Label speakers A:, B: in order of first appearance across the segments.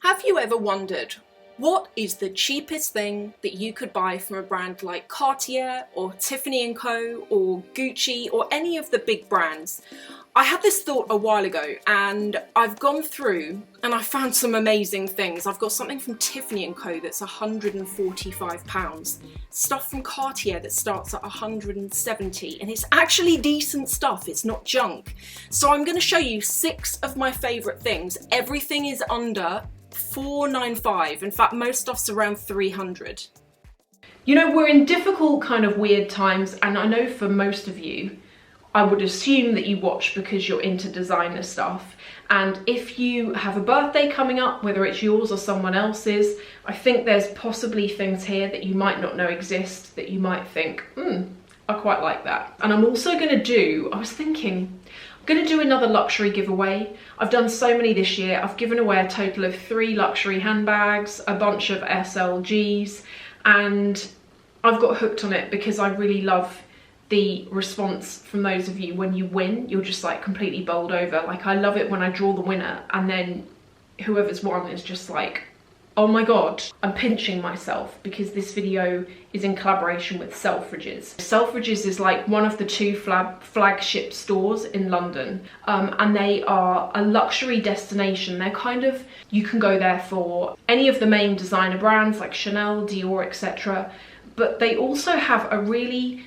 A: Have you ever wondered, what is the cheapest thing that you could buy from a brand like Cartier or Tiffany Co or Gucci or any of the big brands? I had this thought a while ago and I've gone through and I found some amazing things. I've got something from Tiffany Co that's £145, stuff from Cartier that starts at 170, and it's actually decent stuff, it's not junk. So I'm going to show you 6 of my favourite things. Everything is under $495. In fact, most stuff's around 300.
B: You know, we're in difficult kind of weird times, and I know for most of you, I would assume that you watch because you're into designer stuff. And if you have a birthday coming up, whether it's yours or someone else's, I think there's possibly things here that you might not know exist that you might think, I quite like that. And I'm also gonna do, I'm gonna do another luxury giveaway. I've done so many this year. I've given away a total of 3 luxury handbags, a bunch of SLGs, and I've got hooked on it because I really love the response from those of you when you win. You're just like completely bowled over. Like, I love it when I draw the winner and then whoever's won is just like, oh my god. I'm pinching myself because this video is in collaboration with Selfridges. Selfridges is like one of the 2 flagship stores in London, and they are a luxury destination. They're kind of, you can go there for any of the main designer brands like Chanel, Dior, etc. But they also have a really,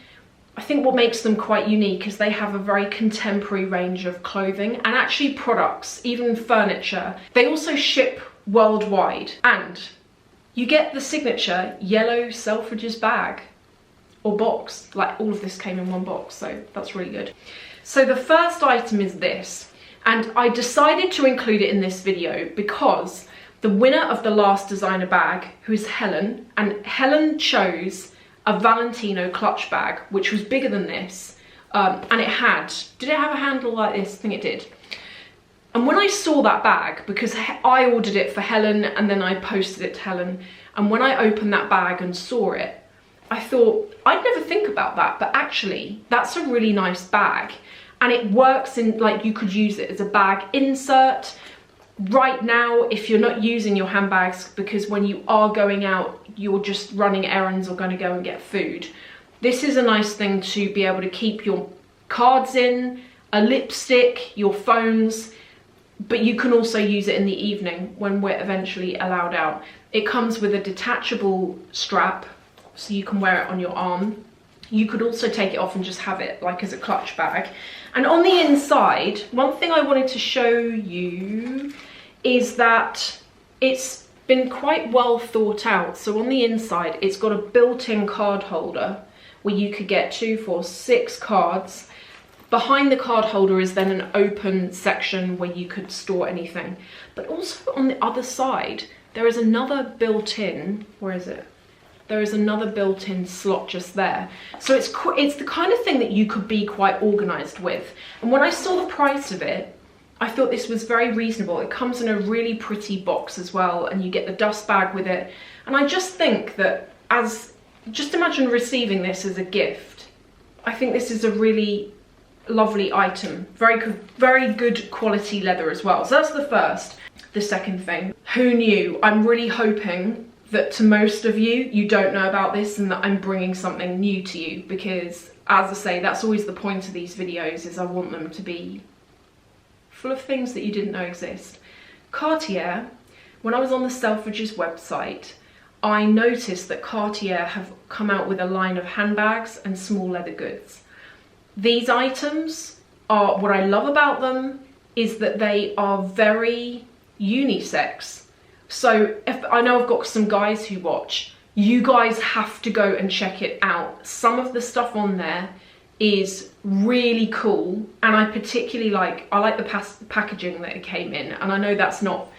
B: I think what makes them quite unique is they have a very contemporary range of clothing and actually products, even furniture. They also ship worldwide, and you get the signature yellow Selfridges bag or box. Like, all of this came in one box, so that's really good. So the first item is this, and I decided to include it in this video because the winner of the last designer bag, who is Helen, and Helen chose a Valentino clutch bag, which was bigger than this, and it had, did it have a handle like this? I think it did. And when I saw that bag, because I ordered it for Helen and then I posted it to Helen, and when I opened that bag and saw it, I thought, I'd never think about that, but actually, that's a really nice bag. And it works in, like, you could use it as a bag insert. Right now, if you're not using your handbags because when you are going out, you're just running errands or going to go and get food, this is a nice thing to be able to keep your cards in, a lipstick, your phones, but you can also use it in the evening when we're eventually allowed out. It comes with a detachable strap, so you can wear it on your arm. You could also take it off and just have it like as a clutch bag. And on the inside, one thing I wanted to show you is that it's been quite well thought out. So on the inside, it's got a built-in card holder where you could get 2, 4, 6 cards. Behind the card holder is then an open section where you could store anything. But also on the other side, there is another built-in, where is it? There is another built-in slot just there. So it's the kind of thing that you could be quite organized with. And when I saw the price of it, I thought this was very reasonable. It comes in a really pretty box as well, and you get the dust bag with it. And I just think that just imagine receiving this as a gift. I think this is a really lovely item. Very good quality leather as well. So that's the first. The second thing, who knew? I'm really hoping that to most of you, you don't know about this and that I'm bringing something new to you, because as I say, that's always the point of these videos, is I want them to be full of things that you didn't know exist. Cartier, when I was on the Selfridges website, I noticed that Cartier have come out with a line of handbags and small leather goods. These items are, what I love about them is that they are very unisex. So if I know I've got some guys who watch, you guys have to go and check it out. Some of the stuff on there is really cool, and I particularly like the packaging that it came in, and I know that's not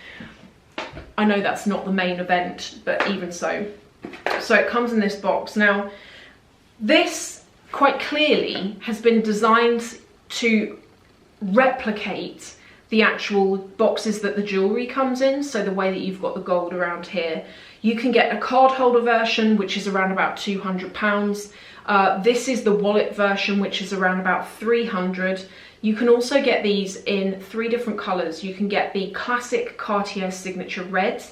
B: the main event, but even so. So it comes in this box. Now, this quite clearly has been designed to replicate the actual boxes that the jewellery comes in, so the way that you've got the gold around here. You can get a card holder version, which is around about £200. This is the wallet version, which is around about 300. You can also get these in 3 different colours. You can get the classic Cartier signature red,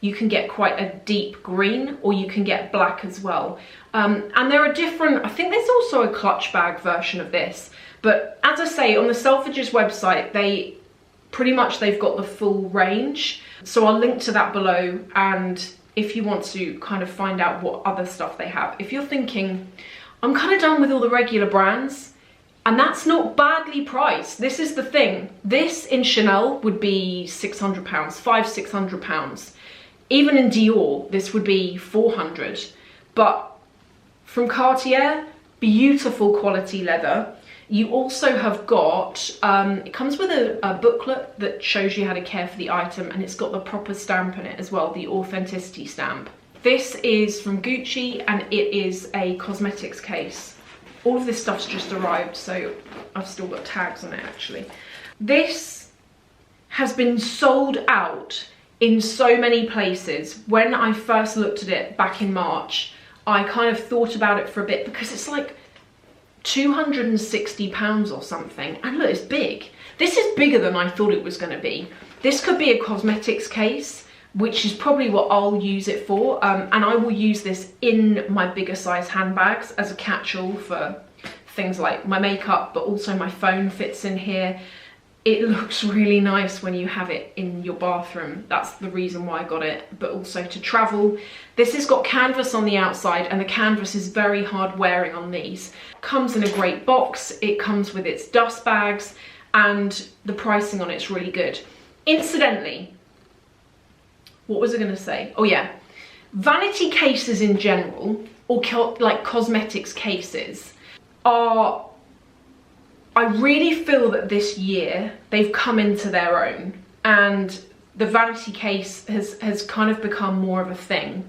B: you can get quite a deep green, or you can get black as well. And there are different, I think there's also a clutch bag version of this. But as I say, on the Selfridges website, they've got the full range. So I'll link to that below, and if you want to kind of find out what other stuff they have. If you're thinking, I'm kind of done with all the regular brands, and that's not badly priced. This is the thing. This in Chanel would be £600, £500–600. Even in Dior, this would be 400. But from Cartier, beautiful quality leather. You also have got, it comes with a booklet that shows you how to care for the item, and it's got the proper stamp in it as well, the authenticity stamp. This is from Gucci, and it is a cosmetics case. All of this stuff's just arrived, so I've still got tags on it actually. This has been sold out in so many places. When I first looked at it back in March, I kind of thought about it for a bit, because it's like £260 or something, and look, it's big. This is bigger than I thought it was going to be. This could be a cosmetics case, which is probably what I'll use it for, and I will use this in my bigger size handbags as a catch-all for things like my makeup, but also my phone fits in here. It looks really nice when you have it in your bathroom. That's the reason why I got it, but also to travel. This has got canvas on the outside, and the canvas is very hard wearing on these. Comes in a great box, it comes with its dust bags, and the pricing on it's really good. Incidentally, what was I going to say? Oh yeah, vanity cases in general, or like cosmetics cases, are, I really feel that this year they've come into their own, and the vanity case has kind of become more of a thing.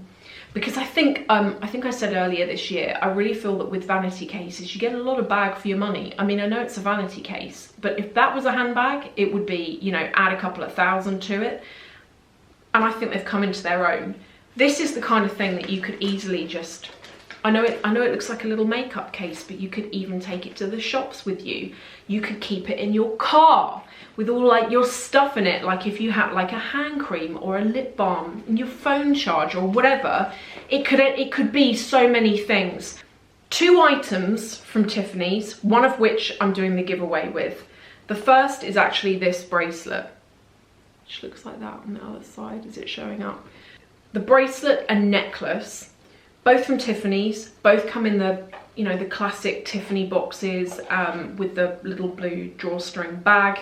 B: Because I think I said earlier this year, I really feel that with vanity cases, you get a lot of bag for your money. I mean, I know it's a vanity case, but if that was a handbag, it would be, you know, add a couple of thousand to it. And I think they've come into their own. This is the kind of thing that you could easily just, I know it looks like a little makeup case, but you could even take it to the shops with you. You could keep it in your car with all like your stuff in it, like if you had like a hand cream or a lip balm and your phone charger or whatever. It could be so many things. 2 items from Tiffany's, one of which I'm doing the giveaway with. The first is actually this bracelet, which looks like that on the other side. Is it showing up? The bracelet and necklace, both from Tiffany's, both come in the, you know, the classic Tiffany boxes with the little blue drawstring bag.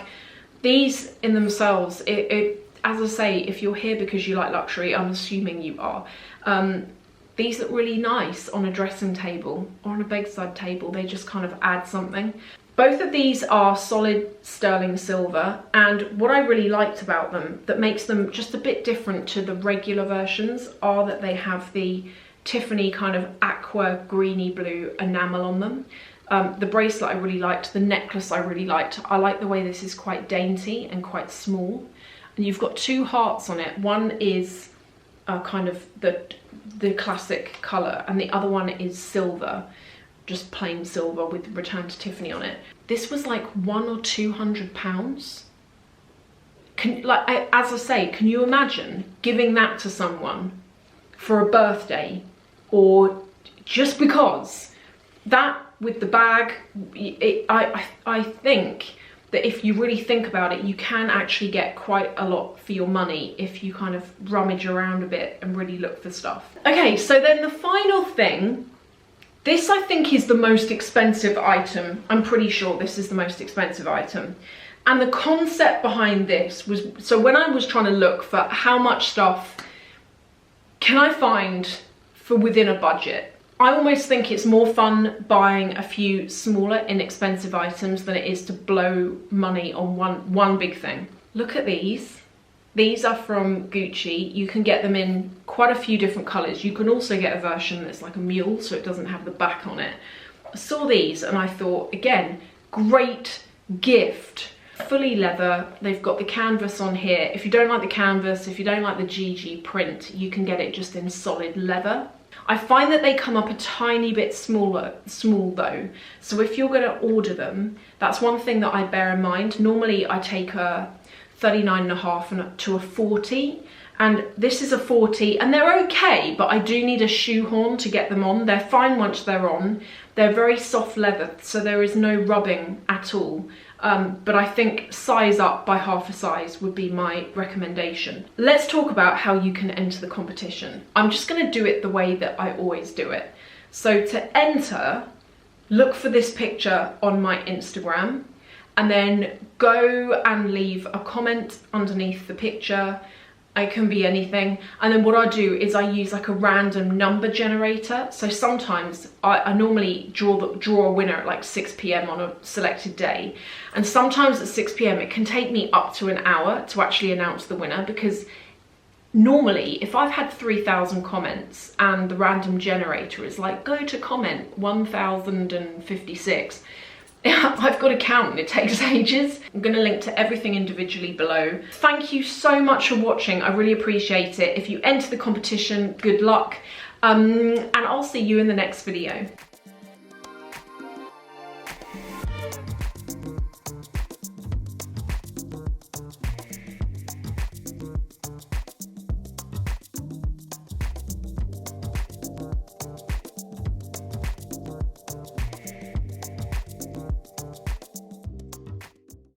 B: These in themselves, as I say, if you're here because you like luxury, I'm assuming you are, these look really nice on a dressing table or on a bedside table. They just kind of add something. Both of these are solid sterling silver, and what I really liked about them that makes them just a bit different to the regular versions are that they have the Tiffany kind of aqua greeny blue enamel on them. The bracelet I really liked, the necklace I really liked. I like the way this is quite dainty and quite small. And you've got 2 hearts on it. One is kind of the classic colour, and the other one is silver, just plain silver with Return to Tiffany on it. This was like £100 or £200. As I say, can you imagine giving that to someone for a birthday, or just because? That with the bag, I think that if you really think about it, you can actually get quite a lot for your money if you kind of rummage around a bit and really look for stuff. Okay, so then the final thing, this I think is the most expensive item. I'm pretty sure this is the most expensive item. And the concept behind this was, so when I was trying to look for how much stuff can I find for within a budget, I almost think it's more fun buying a few smaller, inexpensive items than it is to blow money on one big thing. Look at these. These are from Gucci. You can get them in quite a few different colours. You can also get a version that's like a mule, so it doesn't have the back on it. I saw these and I thought, again, great gift. Fully leather. They've got the canvas on here. If you don't like the canvas, if you don't like the GG print, you can get it just in solid leather. I find that they come up a tiny bit small though. So if you're gonna order them, that's one thing that I bear in mind. Normally I take a 39.5 and up to a 40. And this is a 40 and they're okay, but I do need a shoehorn to get them on. They're fine once they're on. They're very soft leather, so there is no rubbing at all. But I think size up by half a size would be my recommendation. Let's talk about how you can enter the competition. I'm just gonna do it the way that I always do it. So to enter, look for this picture on my Instagram and then go and leave a comment underneath the picture. It can be anything. And then what I do is I use like a random number generator. So sometimes I normally draw a winner at like 6 p.m. on a selected day. And sometimes at 6 p.m. it can take me up to an hour to actually announce the winner, because normally if I've had 3,000 comments and the random generator is like, go to comment 1,056, I've got to count and it takes ages. I'm going to link to everything individually below. Thank you so much for watching. I really appreciate it. If you enter the competition, good luck. And I'll see you in the next video.